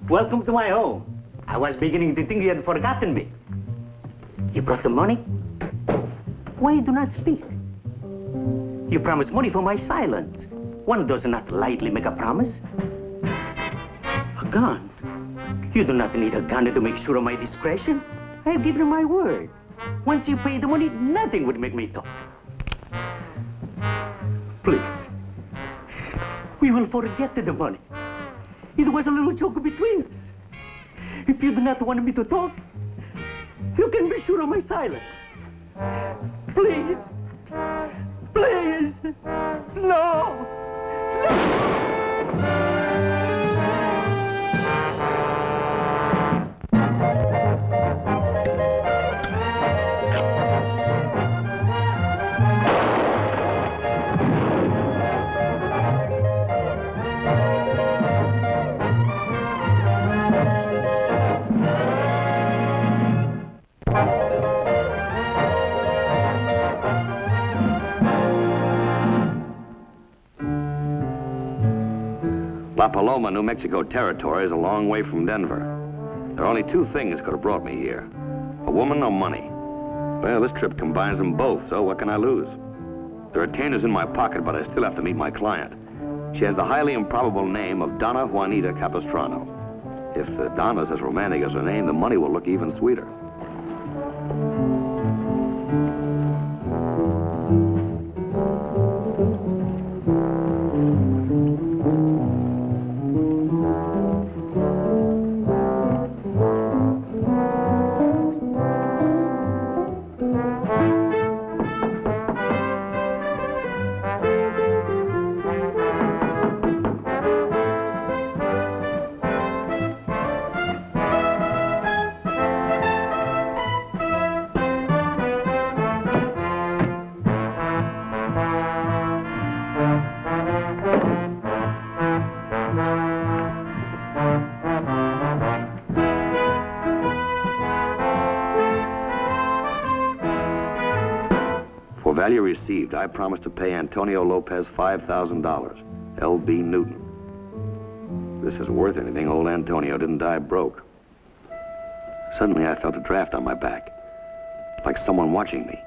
Welcome to my home. I was beginning to think you had forgotten me. You brought the money? Why you do not speak? You promised money for my silence. One does not lightly make a promise. A gun? You do not need a gun to make sure of my discretion. I have given you my word. Once you pay the money, nothing would make me talk. Please. We will forget the money. It was a little joke between us. If you do not want me to talk, you can be sure of my silence. Please. Please. No. La Paloma, New Mexico territory is a long way from Denver. There are only two things could have brought me here. A woman or money. Well, this trip combines them both, so what can I lose? The retainer's in my pocket, but I still have to meet my client. She has the highly improbable name of Donna Juanita Capistrano. If Donna's as romantic as her name, the money will look even sweeter. Value received, I promised to pay Antonio Lopez $5,000. L.B. Newton. If this is worth anything, old Antonio didn't die broke. Suddenly, I felt a draft on my back, like someone watching me.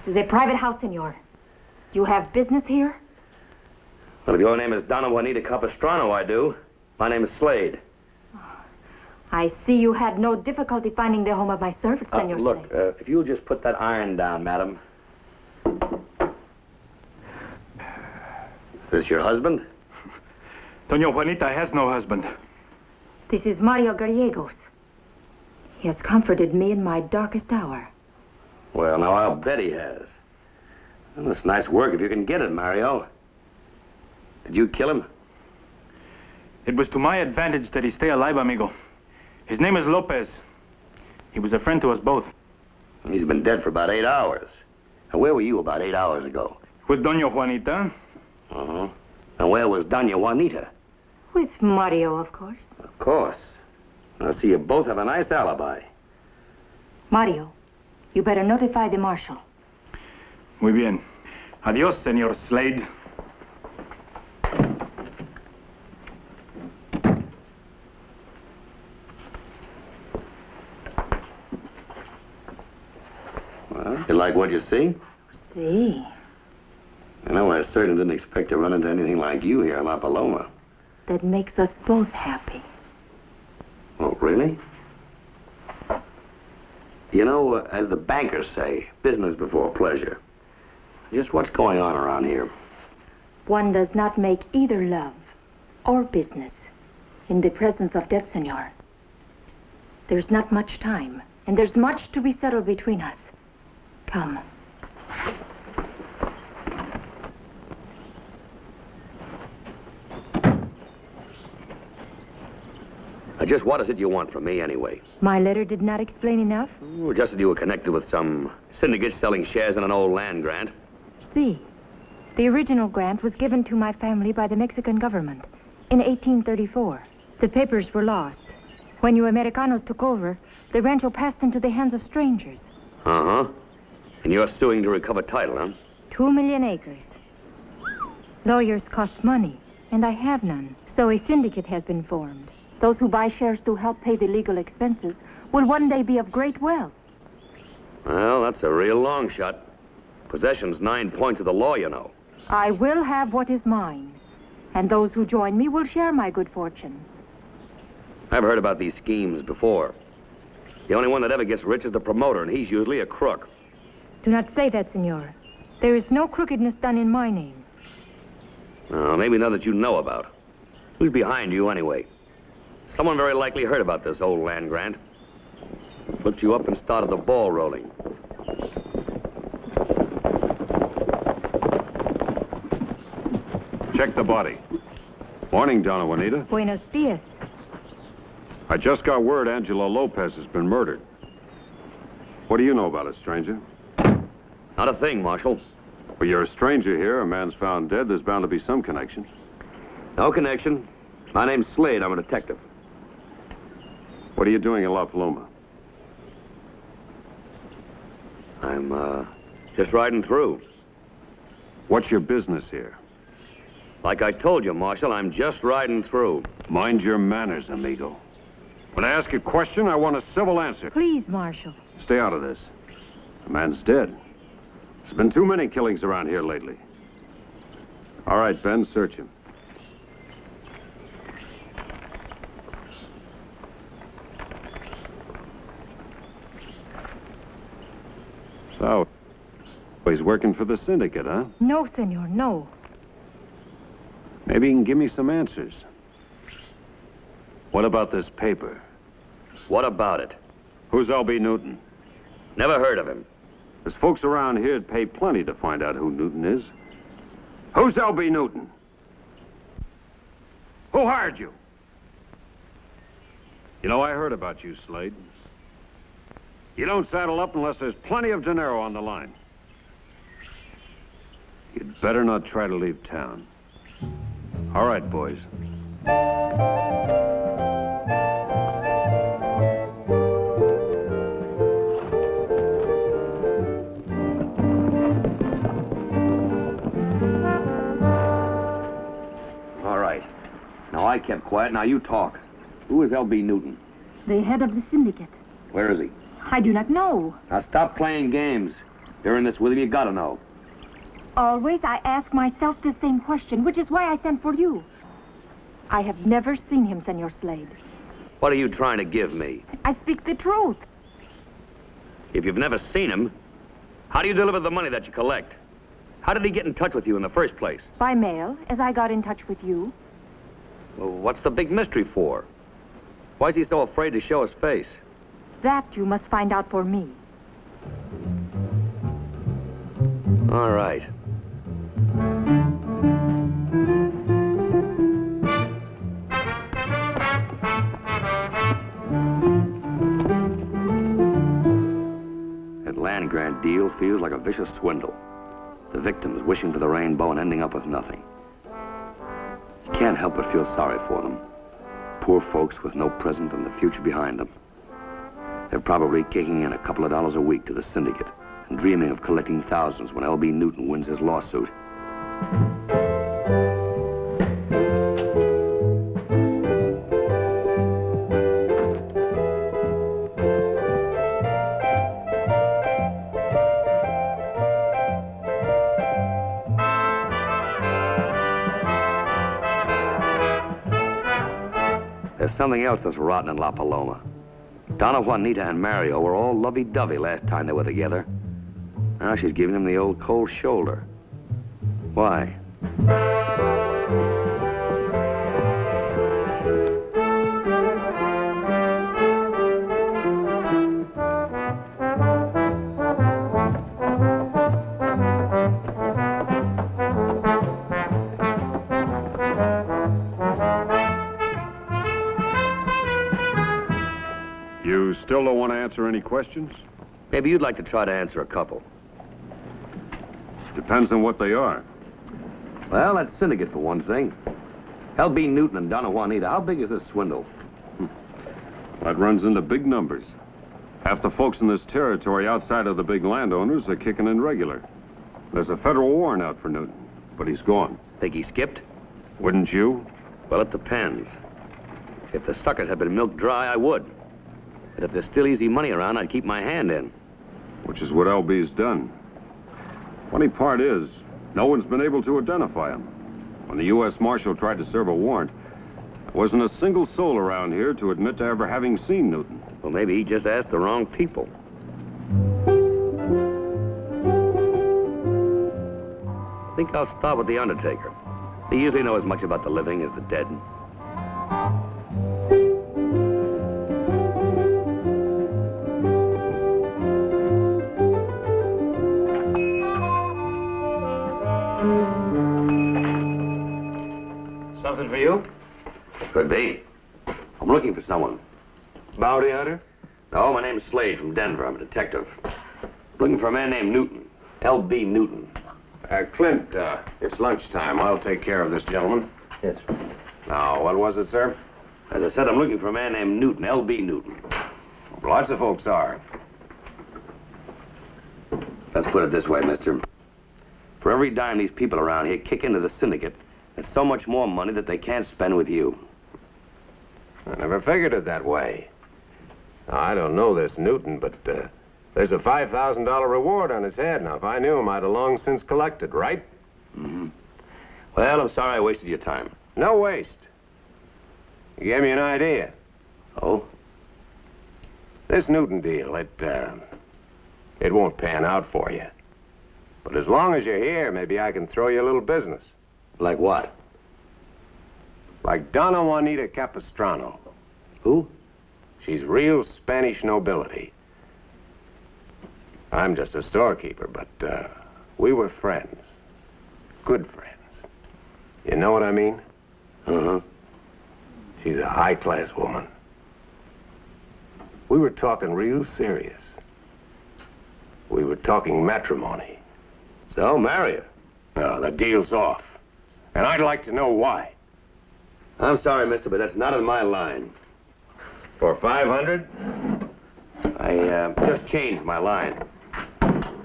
This is a private house, senor. You have business here? Well, if your name is Donna Juanita Capistrano, I do. My name is Slade. I see you had no difficulty finding the home of my servant, senor Look, Slade. if you'll just put that iron down, madam. Is this your husband? Doña Juanita has no husband. This is Mario Gallegos. He has comforted me in my darkest hour. Well, now, I'll bet he has. Well, it's nice work if you can get it, Mario. Did you kill him? It was to my advantage that he stay alive, amigo. His name is Lopez. He was a friend to us both. He's been dead for about 8 hours. Now, where were you about 8 hours ago? With Doña Juanita. Uh-huh. And where was Donna Juanita? With Mario, of course. Of course. I see you both have a nice alibi. Mario, you better notify the marshal. Muy bien. Adios, senor Slade. Well, you like what you see? See. You know, I certainly didn't expect to run into anything like you here in La Paloma. That makes us both happy. Really? You know, as the bankers say, business before pleasure. Just what's going on around here? One does not make either love or business in the presence of death, senor. There's not much time, and there's much to be settled between us. Come. Just what is it you want from me, anyway? My letter did not explain enough? Oh, just that you were connected with some syndicate selling shares in an old land grant. See, the original grant was given to my family by the Mexican government in 1834. The papers were lost. When you Americanos took over, the rancho passed into the hands of strangers. Uh-huh. And you're suing to recover title, huh? 2 million acres. Lawyers cost money, and I have none. So a syndicate has been formed. Those who buy shares to help pay the legal expenses will one day be of great wealth. Well, that's a real long shot. Possession's 9 points of the law, you know. I will have what is mine, and those who join me will share my good fortune. I've heard about these schemes before. The only one that ever gets rich is the promoter, and he's usually a crook. Do not say that, senor. There is no crookedness done in my name. Well, maybe none that you know about. Who's behind you, anyway? Someone very likely heard about this old land grant. Looked you up and started the ball rolling. Check the body. Morning, Donna Juanita. Buenos dias. I just got word Angela Lopez has been murdered. What do you know about it, stranger? Not a thing, Marshal. Well, you're a stranger here. A man's found dead. There's bound to be some connection. No connection. My name's Slade. I'm a detective. What are you doing in La Paloma? I'm, just riding through. What's your business here? Like I told you, Marshal, I'm just riding through. Mind your manners, amigo. When I ask a question, I want a civil answer. Please, Marshal. Stay out of this. The man's dead. There's been too many killings around here lately. All right, Ben, search him. So, he's working for the syndicate, huh? No, senor, no. Maybe you can give me some answers. What about this paper? What about it? Who's L.B. Newton? Never heard of him. There's folks around here'd pay plenty to find out who Newton is. Who's L.B. Newton? Who hired you? You know, I heard about you, Slade. You don't saddle up unless there's plenty of dinero on the line. You'd better not try to leave town. All right, boys. All right. Now, I kept quiet. Now, you talk. Who is L.B. Newton? The head of the syndicate. Where is he? I do not know. Now, stop playing games. You're in this with him. You gotta know. Always I ask myself the same question, which is why I sent for you. I have never seen him, Senor Slade. What are you trying to give me? I speak the truth. If you've never seen him, how do you deliver the money that you collect? How did he get in touch with you in the first place? By mail, as I got in touch with you. Well, what's the big mystery for? Why is he so afraid to show his face? That you must find out for me. All right. That land grant deal feels like a vicious swindle. The victims wishing for the rainbow and ending up with nothing. You can't help but feel sorry for them. Poor folks with no present and the future behind them. They're probably kicking in a couple of dollars a week to the syndicate and dreaming of collecting thousands when L.B. Newton wins his lawsuit. There's something else that's rotten in La Paloma. Donna Juanita and Mario were all lovey-dovey last time they were together. Now she's giving him the old cold shoulder. Why? You still don't want to answer any questions? Maybe you'd like to try to answer a couple. Depends on what they are. Well, that syndicate for one thing. L.B. Newton and Donna Juanita, how big is this swindle? That runs into big numbers. Half the folks in this territory outside of the big landowners are kicking in regular. There's a federal warrant out for Newton, but he's gone. Think he skipped? Wouldn't you? Well, it depends. If the suckers had been milked dry, I would. But if there's still easy money around, I'd keep my hand in. Which is what L.B.'s done. Funny part is, no one's been able to identify him. When the U.S. Marshal tried to serve a warrant, there wasn't a single soul around here to admit to ever having seen Newton. Well, maybe he just asked the wrong people. I think I'll start with the undertaker. They usually know as much about the living as the dead. Something for you? Could be. I'm looking for someone. Bounty hunter? No, my name's Slade from Denver. I'm a detective. Looking for a man named Newton. L.B. Newton. Clint, it's lunchtime. I'll take care of this gentleman. Yes, sir. Now, what was it, sir? As I said, I'm looking for a man named Newton, L.B. Newton. Lots of folks are. Let's put it this way, mister. For every dime these people around here kick into the syndicate, there's so much more money that they can't spend with you. I never figured it that way. Now, I don't know this Newton, but there's a $5,000 reward on his head. Now, if I knew him, I'd have long since collected, right? Mm-hmm. Well, I'm sorry I wasted your time. No waste. You gave me an idea. Oh? This Newton deal, it won't pan out for you. But as long as you're here, maybe I can throw you a little business. Like what? Like Donna Juanita Capistrano. Who? She's real Spanish nobility. I'm just a storekeeper, but we were friends. Good friends. You know what I mean? Uh-huh. She's a high-class woman. We were talking real serious. We were talking matrimony. So, marry her. No, the deal's off. And I'd like to know why. I'm sorry, mister, but that's not in my line. For 500? I just changed my line.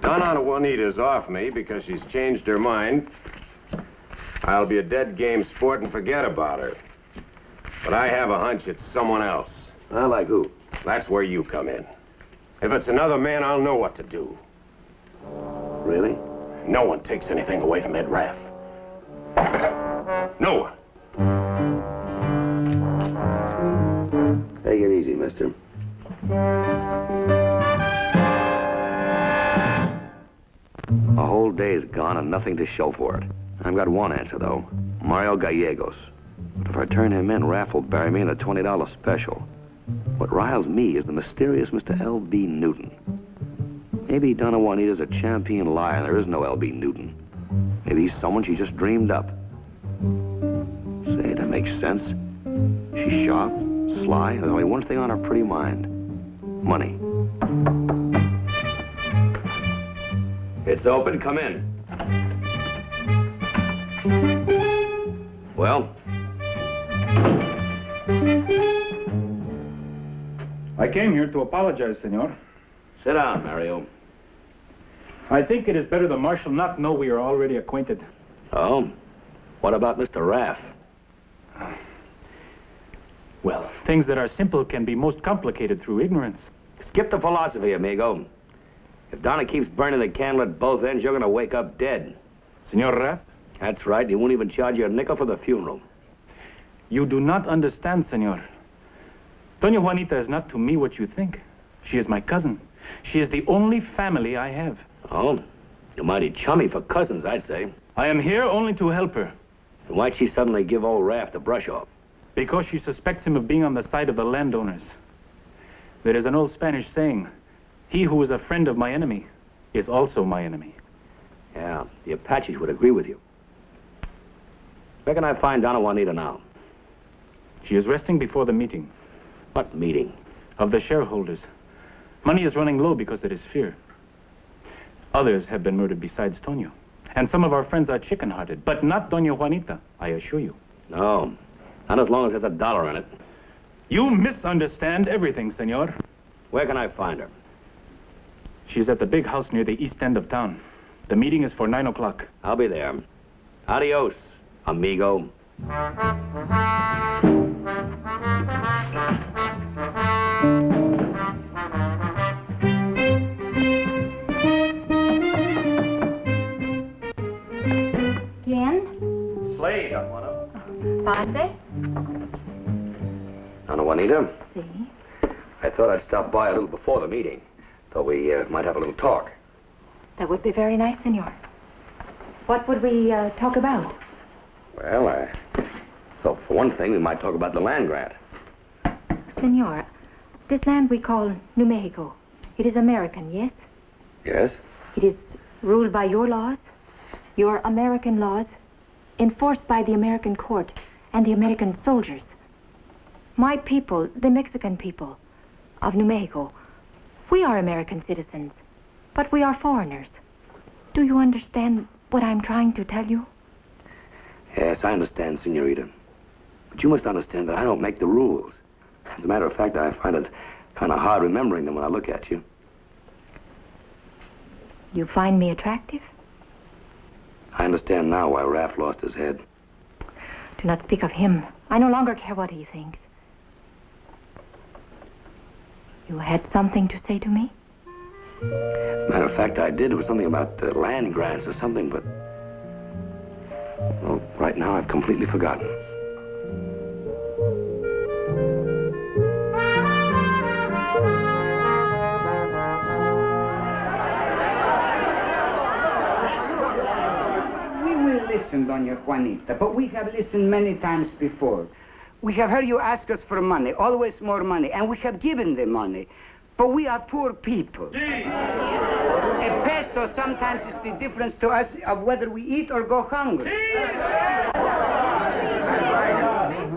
Donna Juanita's off me because she's changed her mind. I'll be a dead game sport and forget about her. But I have a hunch it's someone else. Well, like who? That's where you come in. If it's another man, I'll know what to do. Really? No one takes anything away from Ed Raff. No one. Take it easy, mister. A whole day's gone and nothing to show for it. I've got one answer, though. Mario Gallegos. But if I turn him in, Raff will bury me in a $20 special. What riles me is the mysterious Mr. L.B. Newton. Maybe Donna Juanita's a champion liar and there is no L.B. Newton. Maybe he's someone she just dreamed up. Say, that makes sense. She's sharp, sly, and there's only one thing on her pretty mind. Money. It's open. Come in. Well? I came here to apologize, senor. Sit down, Mario. I think it is better the marshal not know we are already acquainted. Oh? What about Mr. Raff? Well, things that are simple can be most complicated through ignorance. Skip the philosophy, amigo. If Donna keeps burning the candle at both ends, you're going to wake up dead. Senor Raff? That's right. He won't even charge you a nickel for the funeral. You do not understand, senor. Donna Juanita is not to me what you think. She is my cousin. She is the only family I have. Oh, you're mighty chummy for cousins, I'd say. I am here only to help her. And why'd she suddenly give old Raph the brush off? Because she suspects him of being on the side of the landowners. There is an old Spanish saying, he who is a friend of my enemy is also my enemy. Yeah, the Apaches would agree with you. Where can I find Donna Juanita now? She is resting before the meeting. What meeting? Of the shareholders. Money is running low because there is fear. Others have been murdered besides Tonio. And some of our friends are chicken-hearted, but not Donna Juanita, I assure you. No, not as long as there's $1 in it. You misunderstand everything, senor. Where can I find her? She's at the big house near the east end of town. The meeting is for 9 o'clock. I'll be there. Adios, amigo. ¿Quién? Slade, Don Juana. Pase. Donna Juanita? Sí. I thought I'd stop by a little before the meeting. Thought we might have a little talk. That would be very nice, senor. What would we talk about? Well, I thought for one thing we might talk about the land grant. Senor, this land we call New Mexico, it is American, yes? Yes? It is ruled by your laws, your American laws, enforced by the American court and the American soldiers. My people, the Mexican people of New Mexico, we are American citizens, but we are foreigners. Do you understand what I'm trying to tell you? Yes, I understand, senorita. But you must understand that I don't make the rules. As a matter of fact, I find it kind of hard remembering them when I look at you. You find me attractive? I understand now why Raph lost his head. Do not speak of him. I no longer care what he thinks. You had something to say to me? As a matter of fact, I did. It was something about land grants or something, but... well, right now I've completely forgotten. We will listen, Donna Juanita, but we have listened many times before. We have heard you ask us for money, always more money, and we have given the money. But we are poor people. A peso sometimes is the difference to us of whether we eat or go hungry.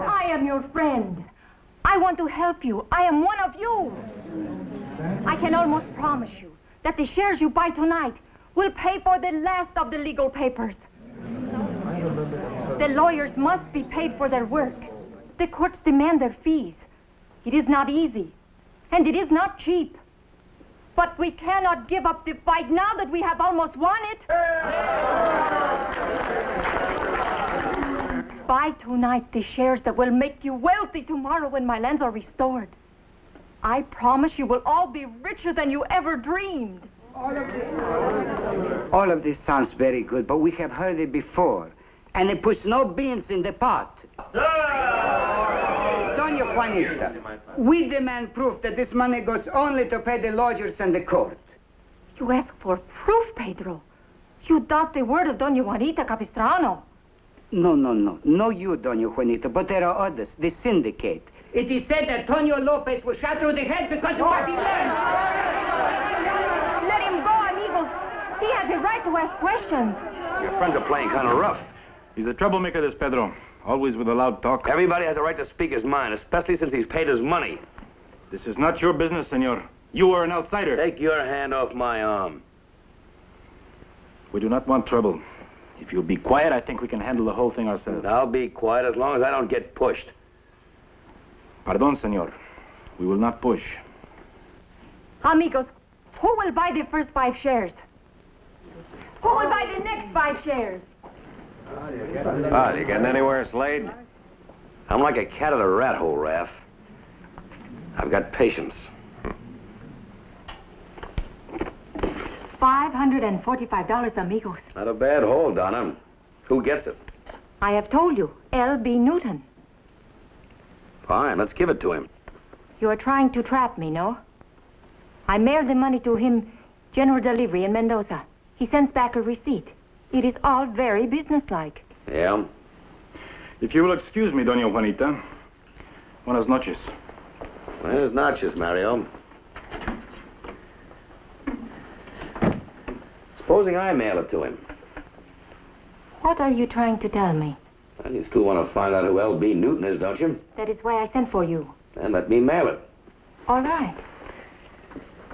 I am your friend. I want to help you. I am one of you. I can almost promise you that the shares you buy tonight will pay for the last of the legal papers. The lawyers must be paid for their work. The courts demand their fees. It is not easy, and it is not cheap. But we cannot give up the fight now that we have almost won it. Buy tonight the shares that will make you wealthy tomorrow when my lands are restored. I promise you will all be richer than you ever dreamed. All of this sounds very good, but we have heard it before. And it puts no beans in the pot. Donna Juanita, we demand proof that this money goes only to pay the lawyers and the court. You ask for proof, Pedro. You doubt the word of Donna Juanita Capistrano. No, you, Donna Juanita, but there are others, the syndicate. It is said that Tonio Lopez was shot through the head because of what he learned. Let him go, amigos. He has the right to ask questions. Your friends are playing kind of rough. He's a troublemaker, this Pedro. Always with a loud talk. Everybody has a right to speak his mind, especially since he's paid his money. This is not your business, senor. You are an outsider. Take your hand off my arm. We do not want trouble. If you'll be quiet, I think we can handle the whole thing ourselves. I'll be quiet as long as I don't get pushed. Pardon, senor. We will not push. Amigos, who will buy the first 5 shares? Who will buy the next 5 shares? You getting anywhere, Slade? I'm like a cat at a rat hole, Raph. I've got patience. $545, amigos. Not a bad hole, Donna. Who gets it? I have told you, L.B. Newton. Fine, let's give it to him. You are trying to trap me, no? I mailed the money to him, general delivery in Mendoza. He sends back a receipt. It is all very businesslike. Yeah? If you will excuse me, Donna Juanita. Buenas noches. Buenas noches, Mario. Supposing I mail it to him. What are you trying to tell me? Well, you still want to find out who L.B. Newton is, don't you? That is why I sent for you. Then let me mail it. All right.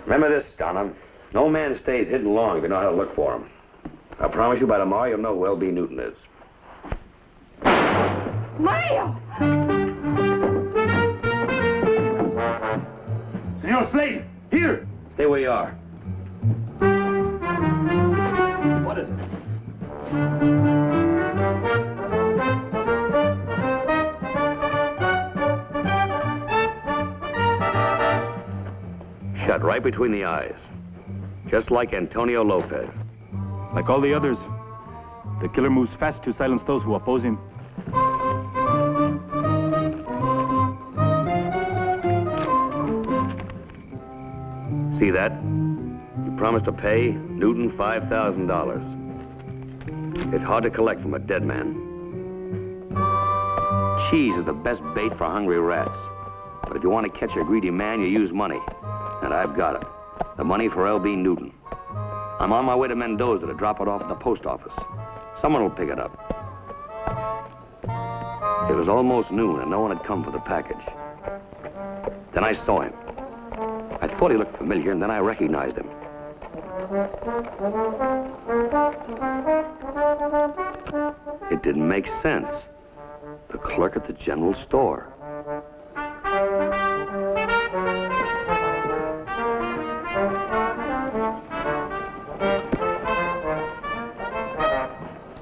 Remember this, Donna. No man stays hidden long if you know how to look for him. I promise you by tomorrow you'll know who L.B. Newton is. Mario! Senor Slade, here! Stay where you are. What is it? Shut right between the eyes. Just like Antonio Lopez. Like all the others, the killer moves fast to silence those who oppose him. See that? You promised to pay Newton $5,000. It's hard to collect from a dead man. Cheese is the best bait for hungry rats. But if you want to catch a greedy man, you use money. And I've got it. The money for L.B. Newton. I'm on my way to Mendoza to drop it off at the post office. Someone will pick it up. It was almost noon and no one had come for the package. Then I saw him. I thought he looked familiar and then I recognized him. It didn't make sense. The clerk at the general store.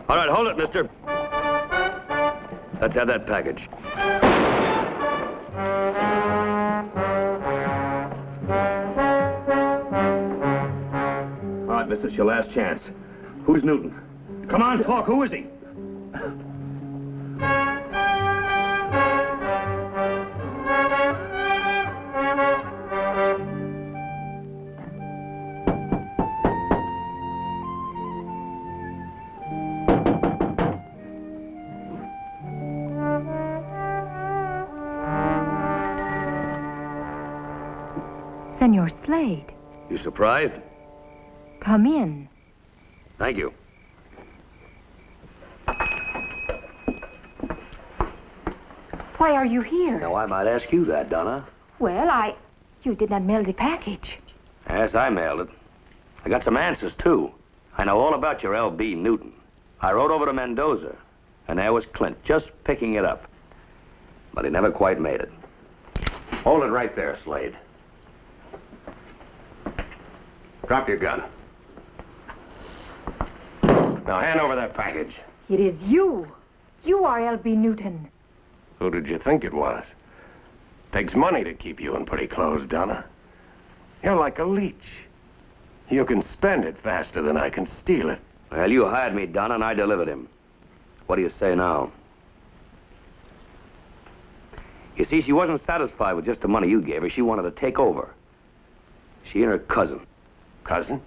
All right, hold it, mister. Let's have that package. All right, mister, it's your last chance. Who's Newton? Come on, talk. Who is he? Senor Slade. You surprised? Come in. Thank you. Why are you here? Now, I might ask you that, Donna. Well, You did not mail the package. Yes, I mailed it. I got some answers, too. I know all about your L.B. Newton. I rode over to Mendoza, and there was Clint just picking it up. But he never quite made it. Hold it right there, Slade. Drop your gun. Now, hand over that package. It is you. You are L.B. Newton. Who did you think it was? Takes money to keep you in pretty clothes, Donna. You're like a leech. You can spend it faster than I can steal it. Well, you hired me, Donna, and I delivered him. What do you say now? You see, she wasn't satisfied with just the money you gave her. She wanted to take over. She and her cousin. Cousin?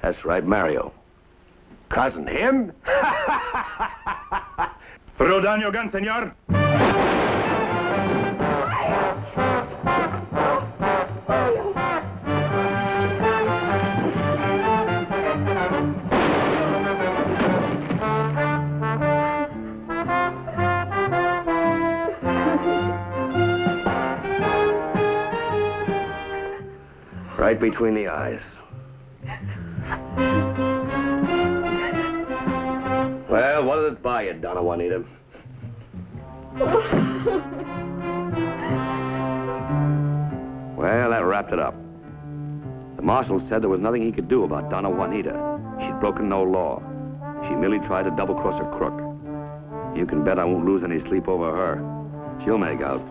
That's right, Mario. Cousin him? Throw down your gun, senor. Right between the eyes. Well, what did it buy you, Donna Juanita? Well, that wrapped it up. The marshal said there was nothing he could do about Donna Juanita. She'd broken no law. She merely tried to double-cross a crook. You can bet I won't lose any sleep over her. She'll make out.